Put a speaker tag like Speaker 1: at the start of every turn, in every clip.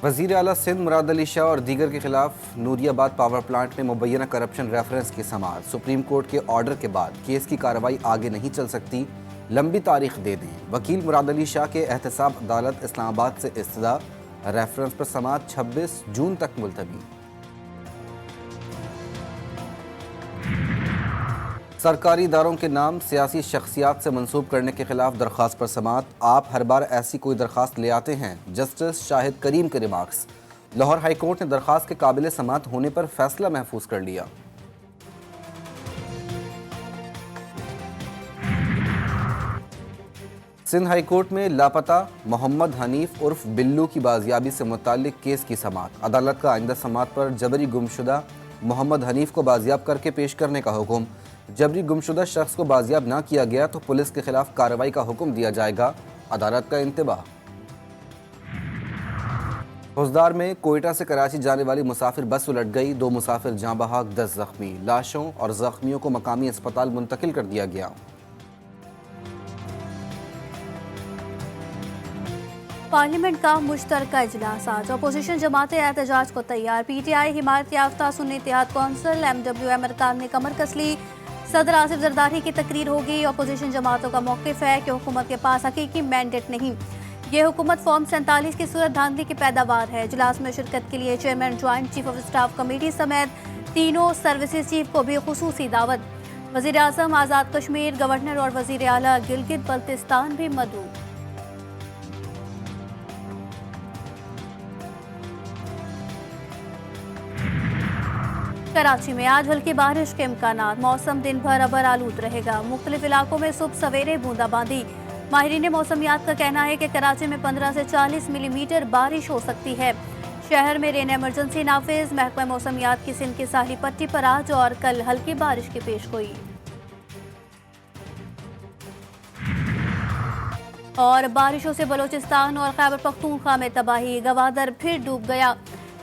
Speaker 1: वज़ीर आला सिंध मुराद अली शाह और दीगर के खिलाफ नूरियाबाद पावर प्लांट में मुबैना करप्शन रेफरेंस की समाअत। सुप्रीम कोर्ट के ऑर्डर के बाद केस की कार्रवाई आगे नहीं चल सकती, लंबी तारीख दे दें। वकील मुराद अली शाह के एहतसाब अदालत इस्लामाबाद से इस्तदा। रेफरेंस पर समाअत 26 जून तक मुलतवी। सरकारी इदारों के नाम सियासी शख्सियात से मंसूब करने के खिलाफ दरख्वास्त पर समाअत। आप हर बार ऐसी कोई दरख्वास्त ले आते हैं। जस्टिस शाहिद करीम के रिमार्क्स। लाहौर हाई कोर्ट ने दरख्वास्त के काबिल समाअत होने पर फैसला महफूज कर लिया। सिंध हाई कोर्ट में लापता मोहम्मद हनीफ उर्फ बिल्लू की बाजियाबी से मुताल्लिक केस की समाअत। अदालत का आइंदा समाअत पर जबरी गुमशुदा मोहम्मद हनीफ को बाजियाब करके पेश करने का हुक्म। जबरी गुमशुदा शख्स को बाजियाब ना किया गया तो पुलिस के खिलाफ कार्रवाई का हुक्म दिया जाएगा। अदालत का इंतबाह। हुसदार में कोयटा से कराची जाने वाली मुसाफिर बस उलट गई। 2 मुसाफिर जाँ बहक, 10 जख्मी। लाशों और जख्मियों को मकामी अस्पताल मुंतकिल कर दिया गया।
Speaker 2: पार्लियामेंट का मुश्तरका इजलास आज। अपोजिशन जमातें एहतजाज को तैयार। PTI हिमायत याफ्ता सुन्नी इत्तेहाद कौंसिल MWM अरकान ने कमर कस ली। सदर आसिफ जरदारी की तकरीर होगी। अपोजिशन जमातों का मौक़िफ़ है कि हुकूमत के पास हकीकी मैंडेट नहीं, ये हुकूमत फॉर्म 47 की सूरत धांधली की पैदावार है। इजलास में शिरकत के लिए chairman joint chief of staff committee समेत तीनों सर्विसेज चीफ को भी खुसूसी दावत। वज़ीर आज़म आज़ाद कश्मीर, गवर्नर और वज़ीर आला गिलगित बल्तिस्तान भी मदऊ। कराची में आज हल्की बारिश के इम्कानात। मौसम दिन भर अबर आलूद रहेगा। मुख्तलिफ इलाकों में सुबह सवेरे बूंदाबांदी। माहिरीन मौसमियात का कहना है कि कराची में 15 से 40 मिलीमीटर बारिश हो सकती है। शहर में रेन एमरजेंसी नाफिज। महकमा मौसमियात की सिंध की साहली पट्टी पर आज और कल हल्की बारिश की पेशगोई। और बारिशों से बलोचिस्तान और खैबर पख्तूनख्वा में तबाही। गवादर फिर डूब गया।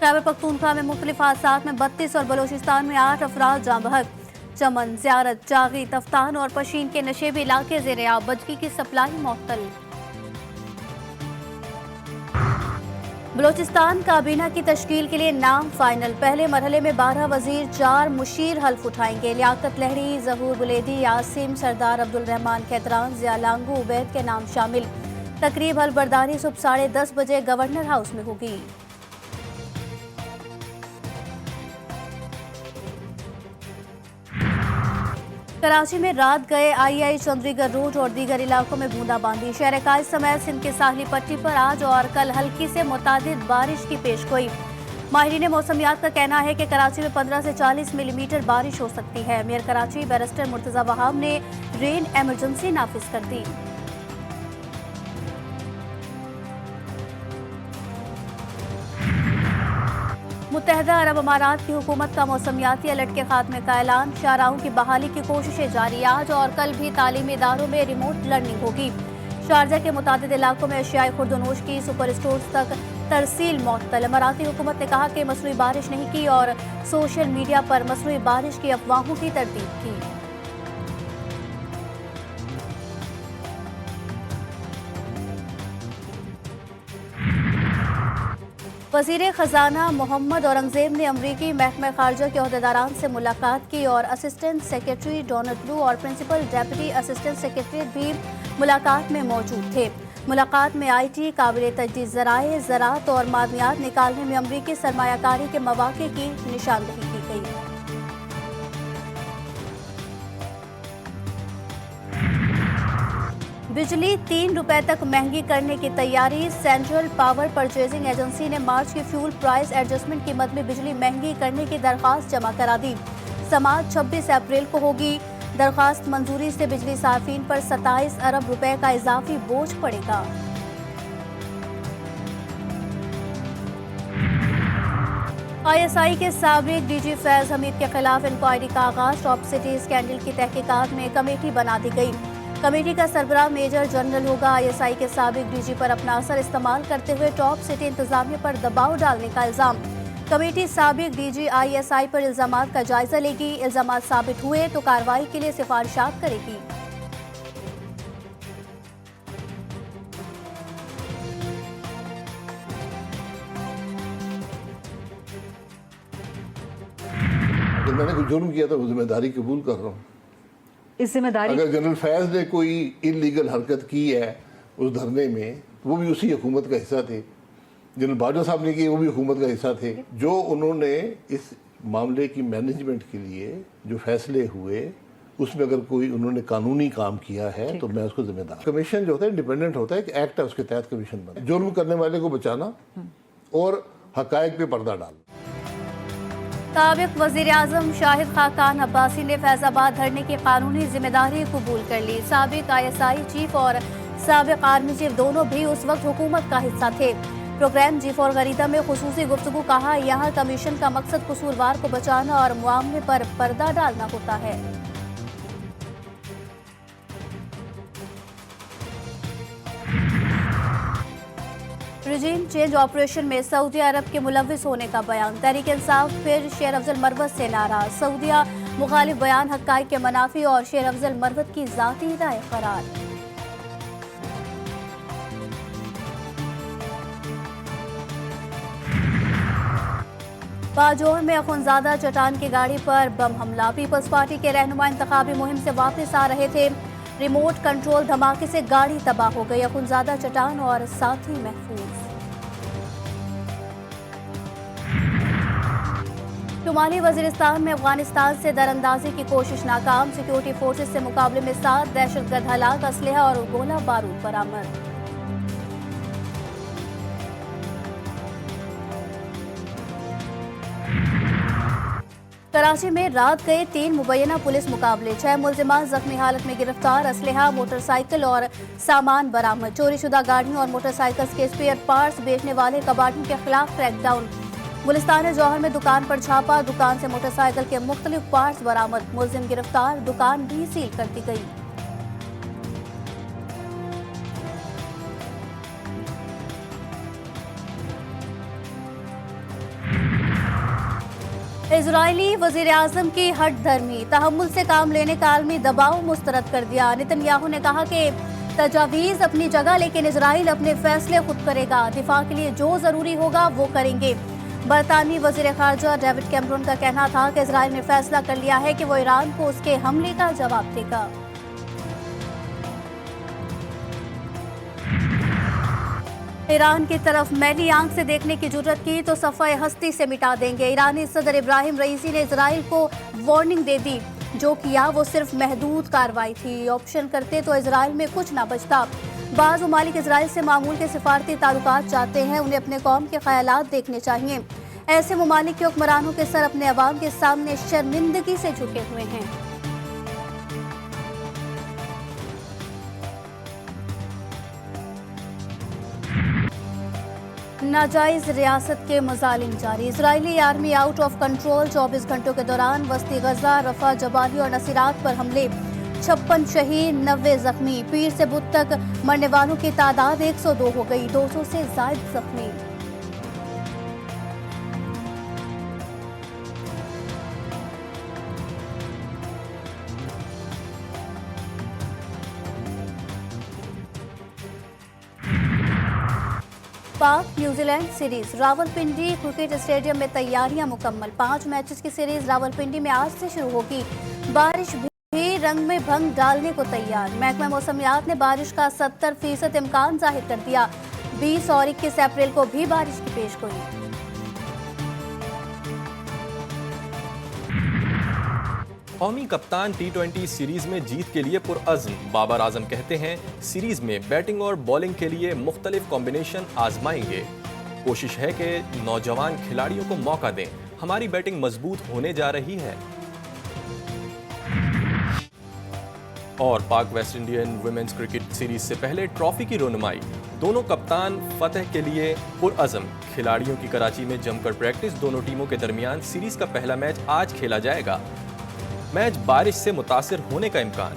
Speaker 2: खैबर पख्तूनख्वा में मुख्तलिफ हादसात में 32 और बलोचिस्तान में 8 अफराद जाँ बहक। चमन, ज़ियारत, जागी, तफ्तान और पशीन के नशेबी इलाके ज़ेरे आब। बजरी की सप्लाई मुअत्तल। बलोचिस्तान काबीना की तश्कील के लिए नाम फाइनल। पहले मरहले में 12 वजीर, 4 मुशीर हल्फ उठाएंगे। लियाकत लहरी, ज़हूर बुलेदी, यासिम सरदार, अब्दुल रहमान कैतरान, ज़िया लांगू, उबैद के नाम शामिल। तकरीब हल्फबरदारी सुबह 10:30 बजे गवर्नर हाउस में होगी। कराची में रात गए II चंद्रीगढ़ रोड और दीगर इलाकों में बूंदाबांदी। शहर कायद समेत सिंध की साहली पट्टी पर आज और कल हल्की से मुतादिद बारिश की पेशगोई। माहिरीन मौसमियात का कहना है कि कराची में 15 से 40 मिलीमीटर बारिश हो सकती है। मेयर कराची बैरिस्टर मुर्तजा वहाब ने रेन एमरजेंसी नाफिज कर दी। मुत्तहदा अरब अमारात की हुकूमत का मौसमियाती अलर्ट के खात्मे का ऐलान। शाहराहों की बहाली की कोशिशें जारी। आज और कल भी तालीमी इदारों में रिमोट लर्निंग होगी। शारजा के मुतादिद इलाकों में अशियाई खुर्दनोश की सुपर स्टोर्स तक तरसील मुअत्तल। अमाराती हुकूमत ने कहा कि मसनूई बारिश नहीं की और सोशल मीडिया पर मसनूई बारिश की अफवाहों की तरदीद की। वज़ीर ख़जाना मोहम्मद औरंगज़ेब ने अमरीकी महकमा ख़ारजा के ओहदेदारान से मुलाकात की और असिस्टेंट सेक्रेटरी डोनाल्ड लू और प्रिंसिपल डेप्यूटी असिस्टेंट सेक्रेटरी भी मुलाकात में मौजूद थे। मुलाकात में IT, काबिल तजदीद ज़राए, ज़राअत और मादनियात निकालने में अमरीकी सरमायाकारी के मौक़े की निशानदही की गई। बिजली 3 रुपए तक महंगी करने की तैयारी। सेंट्रल पावर परचेजिंग एजेंसी ने मार्च की फ्यूल प्राइस एडजस्टमेंट कीमत में बिजली महंगी करने की दरख्वास्त जमा करा दी। समाअत 26 अप्रैल को होगी। दरख्वास्त मंजूरी से बिजली सार्फिन पर 27 अरब रुपए का इजाफी बोझ पड़ेगा। ISI के साबिक DG फैज हमीद के खिलाफ इंक्वायरी का आगाज। टॉप सिटी स्कैंडल की तहकीकात में कमेटी बना दी गई। कमेटी का सरबराह मेजर जनरल होगा। ISI के साबिक DG पर अपना असर इस्तेमाल करते हुए टॉप सिटी इंतजामिया पर दबाव डालने का इल्जाम। कमेटी साबिक DG ISI पर इल्जामात का जायजा लेगी। इल्जामात साबित हुए तो कार्रवाई के लिए सिफारिशात करेगी।
Speaker 3: अगर मैंने कोई जुर्म किया तो वो जिम्मेदारी कबूल कर रहा हूँ।
Speaker 4: इस जिम्मेदारी
Speaker 3: अगर जनरल फैज ने कोई इलीगल हरकत की है उस धरने में, वो भी उसी हुकूमत का हिस्सा थे। जनरल बाजवा साहब ने की, वो भी हुकूमत का हिस्सा थे। जो उन्होंने इस मामले की मैनेजमेंट के लिए जो फैसले हुए, उसमें अगर कोई उन्होंने कानूनी काम किया है तो मैं उसको जिम्मेदार। कमीशन जो होता है इंडिपेंडेंट होता है, एक एक्ट है, उसके तहत कमीशन बना। जुर्म करने वाले को बचाना और हकायक पे पर्दा डालना।
Speaker 2: साबिक वज़ीर-ए-आज़म शाहिद खाकान अब्बासी ने फैजाबाद धरने की कानूनी जिम्मेदारी कबूल कर ली। साबिक ISI चीफ और साबिक आर्मी चीफ दोनों भी उस वक्त हुकूमत का हिस्सा थे। प्रोग्राम G4 गरीदा में खुसूसी गुफ्तगू कहा, यहाँ कमीशन का मकसद कसूरवार को बचाना और मामले पर पर्दा डालना होता है। रिजीम चेंज ऑपरेशन में सऊदी अरब के मुलव्विस होने का बयान। तहरीक इंसाफ फिर शेर अफजल मरवत से नाराज। सऊदिया मुखालिफ बयान हक़ाइक़ के मनाफी और शेर अफजल मरवत की ज़ाती राय करार। बाजोर में अखुनज़ादा चट्टान की गाड़ी पर बम हमला। पीपल्स पार्टी के रहनुमा इंतखाबी मुहिम से वापस आ रहे थे। रिमोट कंट्रोल धमाके से गाड़ी तबाह हो गई। अखुनज़ादा चट्टान और साथी महफूज। शुमाली वजीरिस्तान में अफगानिस्तान से दरअंदाजी की कोशिश नाकाम। सिक्योरिटी फोर्सेस से मुकाबले में 7 दहशतगर्द हलाक, असलहा और गोला बारूद बरामद। कराची में रात गए 3 मुबैना पुलिस मुकाबले। 6 मुलजिमान जख्मी हालत में गिरफ्तार। असलहा, मोटरसाइकिल और सामान बरामद। चोरी शुदा गाड़ियों और मोटरसाइकिल्स के स्पेयर पार्ट्स बेचने वाले कबाड़ियों के खिलाफ क्रैकडाउन। मुलिस्तान जौहर में दुकान पर छापा। दुकान से मोटरसाइकिल के मुख्तलिफ पार्ट्स बरामद। मुलजिम गिरफ्तार। दुकान भी सील कर दी गई। इजरायली वज़ीर-ए-आज़म की हट धर्मी। तहम्मुल से काम लेने का आलमी दबाव मुस्तरद कर दिया। नेतन्याहू ने कहा कि तजावीज़ अपनी जगह, लेकिन इजराइल अपने फैसले खुद करेगा। दिफा के लिए जो जरूरी होगा वो करेंगे। बरतानवी वज़ीर ख़ारजा डेविड कैमरून का कहना था कि इजराइल ने फैसला कर लिया है कि वो ईरान को उसके हमले का जवाब देगा। ईरान की तरफ मैली आंख से देखने की जुर्रत की तो सफ़ाए हस्ती से मिटा देंगे। ईरानी सदर इब्राहिम रईसी ने इजराइल को वार्निंग दे दी। जो किया वो सिर्फ महदूद कार्रवाई थी। ऑप्शन करते तो इजराइल में कुछ ना बचता। बाज़ ममालिक इजराइल से मामूल के सिफारती ताल्लुकात चाहते हैं। उन्हें अपने कौम के ख्यालात देखने चाहिए। ऐसे ममालिक के हुक्मरानों के सर अपने अवाम के सामने शर्मिंदगी से झुके हुए हैं। नाजायज रियासत के मजालिम जारी। Israeli army out of control. 24 घंटों के दौरान वस्ती गजा, रफा, जबाली और नसीरात पर हमले। 56 शहीद, 90 जख्मी। पीर से बुध तक मरने वालों की तादाद 102 हो गई। 200 से ज्यादा जख्मी। पाक New Zealand series. Rawalpindi cricket stadium में तैयारियां मुकम्मल। 5 मैचेस की सीरीज रावलपिंडी में आज से शुरू होगी। बारिश भी रंग में भंग डालने को तैयार। महकमा मौसमियात ने बारिश का 70% इम्कान जाहिर कर दिया। 20 और 21 अप्रैल को भी बारिश की पेशगोई।
Speaker 5: कौमी कप्तान T20 सीरीज में जीत के लिए पुरअज़्म। बाबर आजम कहते हैं सीरीज में बैटिंग और बॉलिंग के लिए मुख्तलिफ कॉम्बिनेशन आजमाएंगे। कोशिश है कि नौजवान खिलाड़ियों को मौका दें। हमारी बैटिंग मजबूत होने जा रही है। और Pak West Indian women's cricket series से पहले ट्रॉफी की रोनुमाई। दोनों कप्तान फतह के लिए पुरअज़्म। खिलाड़ियों की कराची में जमकर प्रैक्टिस। दोनों टीमों के दरमियान सीरीज का पहला मैच आज खेला जाएगा। मैच बारिश से मुतासिर होने का इम्कान।